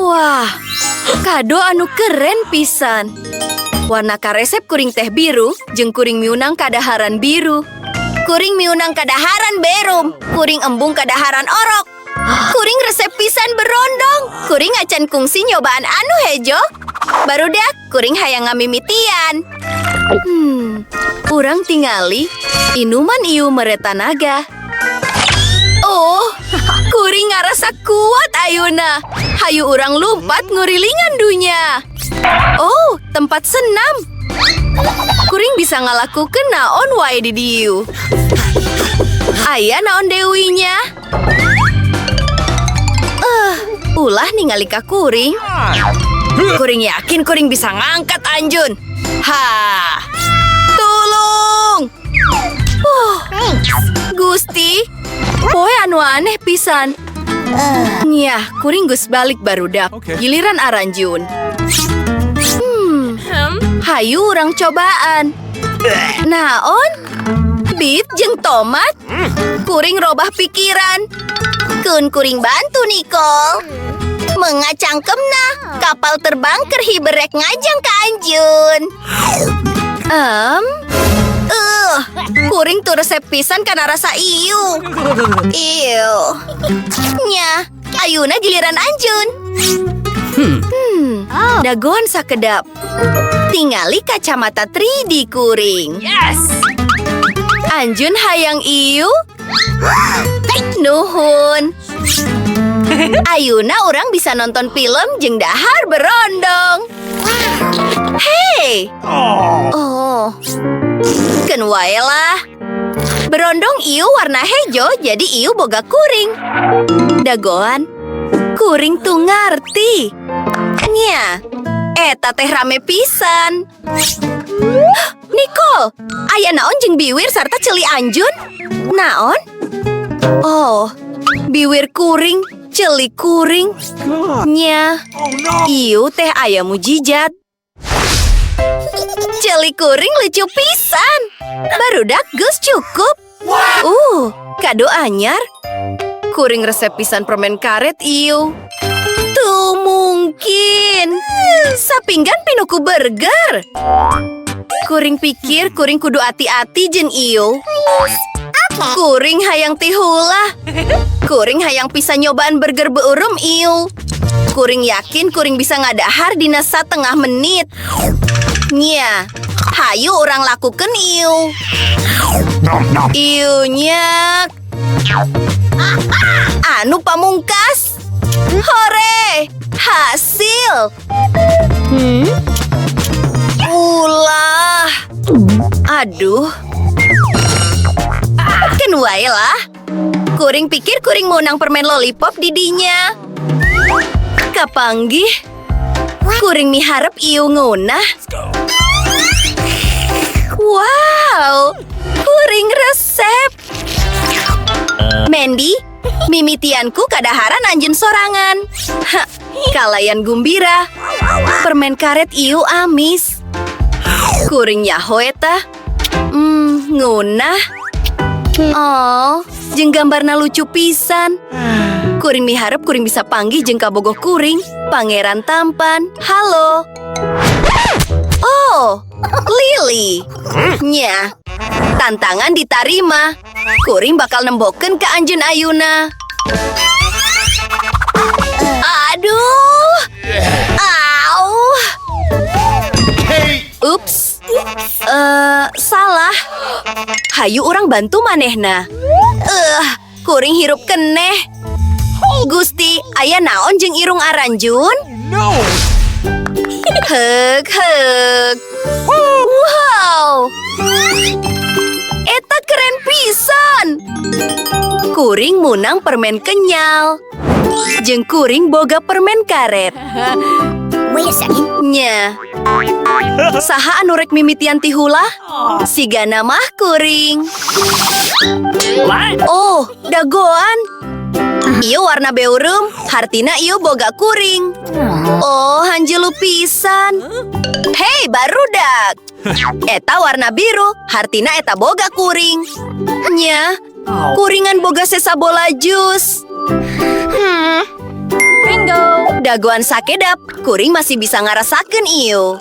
Wah, kado anu keren pisan. Warna karesep kuring teh biru, jeung kuring miunang kadaharan biru. Kuring miunang kadaharan berum, kuring embung kadaharan orok. Kuring resep pisan berondong. Kuring acan kungsi nyobaan anu hejo. Barudak, kuring hayang ngamimitian. Urang tingali, inuman ieu meretanaga. Oh, kuring ngarasa kuat ayuna. Hayu urang lumpat ngurilingan dunya. Oh, tempat senam. Kuring bisa ngalakukeun naon wae di dieu. Aya naon dewinya? Ulah ningali ka kuring. Kuring yakin kuring bisa ngangkat anjeun. Ha! Tulung! Gusti, poe anu aneh pisan. Nyah, kuring geus balik barudak. Giliran Aranjun. Hayu urang cobaan. Naon? Beef jeung tomat? Kuring robah pikiran. Kun kuring bantu Nicole. Mengacangkemna, kapal terbang kerhiberek ngajang ka Anjun. Kuring tuh resep pisan kana rasa iu. Iu. Nya, ayuna giliran Anjun. Dagon sakedap. Tingali kacamata 3D kuring. Yes. Anjun hayang iu. Nuhun. Ayuna orang bisa nonton film jeung dahar berondong. Hei. Oh. Keun wae lah. Berondong ieu warna hejo jadi ieu boga kuring. Dagoan. Kuring tuh ngarti. Nya. Eta teh rame pisan. Nicole, aya naon jeung biwir sarta celi Anjun? Naon? Oh, biwir kuring, celi kuring. Nya. Ieu teh aya mujijat. Celi kuring lucu pisan. Barudak geus cukup. Kado anyar. Kuring resep pisan permen karet ieu. Tuh mungkin. Sapinggan pinuku burger. Kuring pikir kuring kudu ati-ati jeung ieu. Kuring hayang tihula. Kuring hayang bisa nyobaan burger beureum ieu. Kuring yakin kuring bisa ngadahar dina satengah menit. Nya, hayu orang lakukeun ieu. Ieu nyak. Anu pamungkas. Hore! Hasil! Ulah! Aduh! Kan wae lah. Kuring pikir kuring mau nang permen lollipop didinya. Kapanggih. Kuring miharep ieu ngunah. Wow! Kuring resep. Mandy, mimitianku kadaharan Anjun sorangan. Kalayan gumbira. Permen karet ieu amis. Kuring nyaho eta. Ngunah. Oh, jeung gambarna lucu pisan. Kuring miharep kuring bisa panggih jeung kabogoh kuring. Pangeran tampan. Halo. Oh, Lily. Nya. Tantangan ditarima. Kuring bakal nembokeun ke Anjun ayuna. Aduh. Au. Ups. Salah. Hayu orang bantu manehna. Kuring hirup keneh. Gusti, aya naon jeung irung Aranjun? Heug. Wow. Eta keren pisan. Kuring munang permen kenyal. Jeung kuring boga permen karet. Nya. Saha anu rek mimitian tihula? Sigana mah kuring. Oh, dagoan. Ieu warna beureum, hartina ieu boga kuring. Oh, hanjelu pisan. Hei, barudak. Eta warna biru, hartina eta boga kuring. Nya, kuringan boga sesa bola jus. Bingo. Dagoan sakedap, kuring masih bisa ngarasakeun ieu.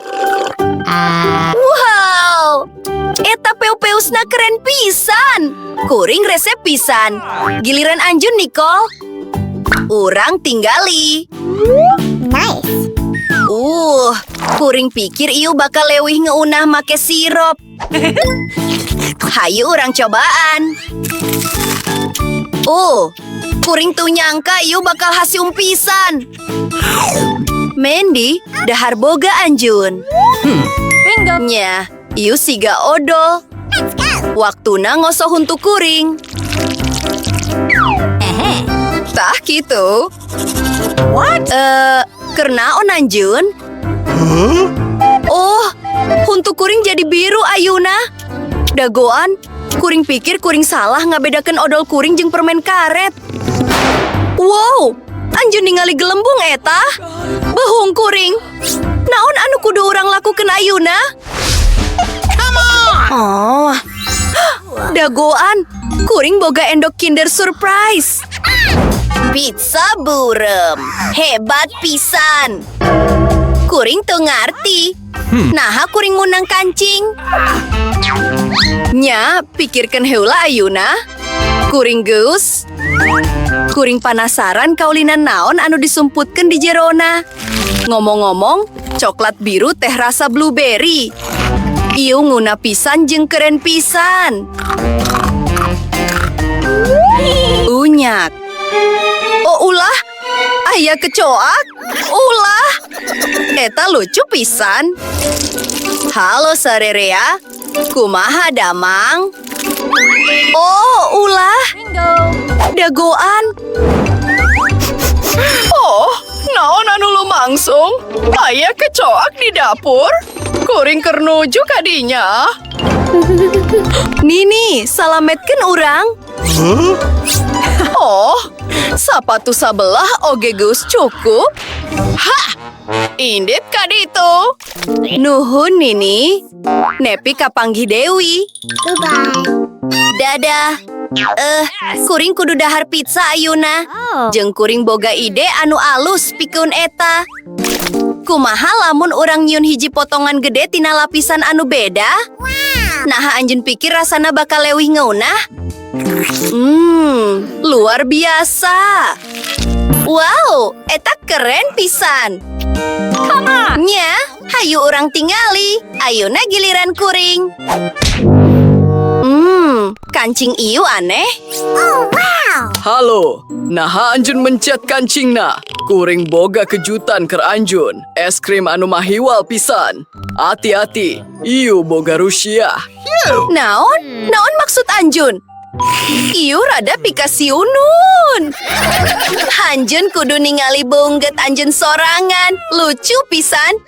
Wow! Eta peu-peusna keren pisan. Kuring resep pisan. Giliran Anjun, Nicole. Urang tinggali. Nice. Kuring pikir ieu bakal leuwih ngeunah make sirup. Hayu urang cobaan. Kuring tuh nyangka ieu bakal hasium pisan. Mandy, dahar boga Anjun. Bingo. Nya, ieu siga odol. Let's go. Waktuna ngoso huntu kuring. Tah gitu. What? Kernaon Anjun? Huntu kuring jadi biru ayeuna. Dagoan, kuring pikir kuring salah ngabedakeun odol kuring jeung permen karet. Wow, Anjun ningali gelembung eta. Behung kuring. Naon anu kudu urang lakukeun ayeuna? Come on. Dagoan, kuring boga endok Kinder Surprise. Pizza burem, hebat pisan. Kuring tuh ngarti. Naha kuring munang kancing. Nya, pikirkeun heula ayeuna. Kuring geus. Kuring panasaran kaulinan naon anu disumputkeun di jerona. Ngomong-ngomong, coklat biru teh rasa blueberry. Ieu nguna pisan jeung keren pisan. Unyak. Ulah. Aya kecoak. Ulah. Eta lucu pisan. Halo Sarerea. Kumaha damang? Ulah. Bingo. Dagoan. Naon anu lumangsung? Aya kecoak di dapur? Kuring keur nuju kadinya. Nini, salametkeun urang. Sapatu sabelah oge geus cukup. Hah! Indit kaditu. Nuhun Nini. Nepi kapanggih Dewi. Goodbye. Dadah. Kuring kudu dahar pizza ayeuna. Jeung kuring boga ide anu alus pikeun eta. Kumaha lamun urang nyieun hiji potongan gede tina lapisan anu beda? Nah, Anjun pikir rasana bakal leuwih ngeunah? Luar biasa. Wow, eta keren pisan. Come on. Nya, hayu urang tingali. Ayeuna giliran kuring. Kancing ieu aneh. Oh, wow. Halo, naha Anjun mencet kancingna. Kuring boga kejutan ker Anjun. Es krim anu mahiwal pisan. Hati-hati, ieu boga Rusia. Naon? Naon maksud Anjun? Ieu rada pikasiunun. Anjun kudu ningali beungget Anjun sorangan. Lucu pisan.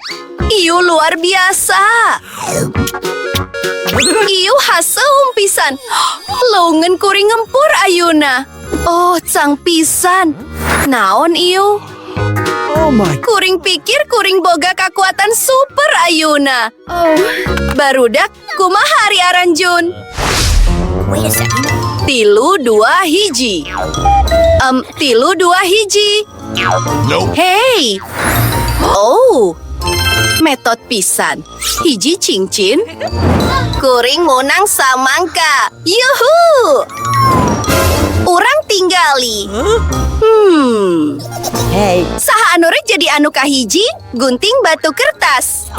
Ieu luar biasa. Ieu haseum pisan. Leungeun kuring ngempur ayeuna. Cang pisan. Naon ieu? Oh my. Kuring pikir kuring boga kakuatan super ayeuna. Barudak, kumaha ari Aranjun? Wait a second. 3-2 hiji. 3-2 hiji. Hey. Metode pisan. Hiji cincin. Kuring munang samangka. Yuhu. Urang tinggali. Hey. Saha anu rek jadi anu kahiji? Gunting batu kertas.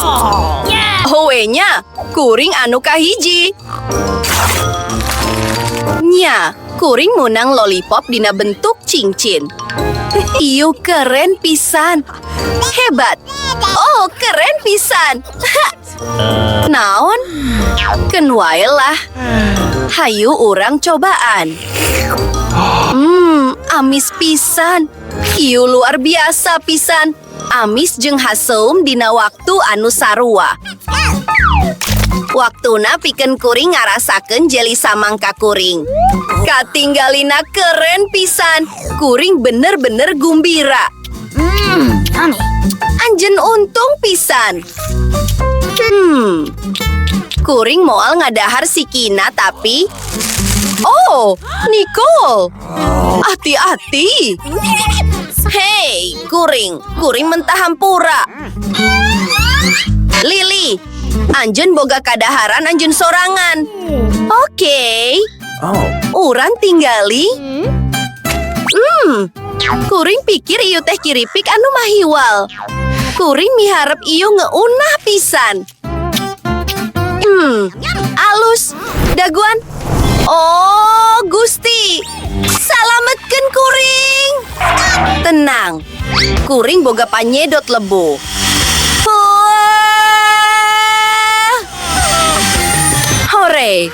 Nya, kuring anu kahiji. Nya, kuring munang lollipop dina bentuk cincin. Ieu keren pisan. Hebat. Keren pisan. Naon? Keun wae lah. Hayu urang cobaan. Amis pisan. Ieu luar biasa pisan. Amis jeung haseum dina waktu anu sarua. Waktuna pikeun kuring ngarasakeun jeli samangka kuring. Katinggalina keren pisan. Kuring bener-bener gumbira. Yummy. Anjeun untung pisan. Kuring moal ngadahar si Kina tapi... Nicole. Hati-hati. Hei, kuring mentah hampura. Lili, anjeun boga kadaharan anjeun sorangan. Oke. Urang tinggali. Kuring pikir ieu teh kiripik anu mahiwal. Kuring miharep ieu ngeunah pisan. Alus, daguan. Oh, Gusti. Salametkeun kuring. Tenang. Kuring boga panyedot lebo. Wah. Hore.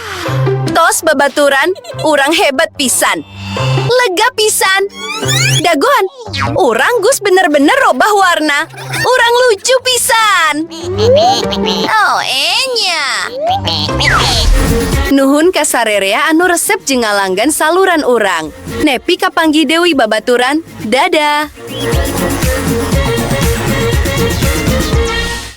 Tos babaturan, urang hebat pisan. Lega pisan. Dagon, urang Gus bener-bener robah warna. Urang lucu pisan. Oh, enya. Nuhun ka sarerea anu resep jeung ngalanggan saluran urang. Nepi ka panggi deui babaturan. Dadah.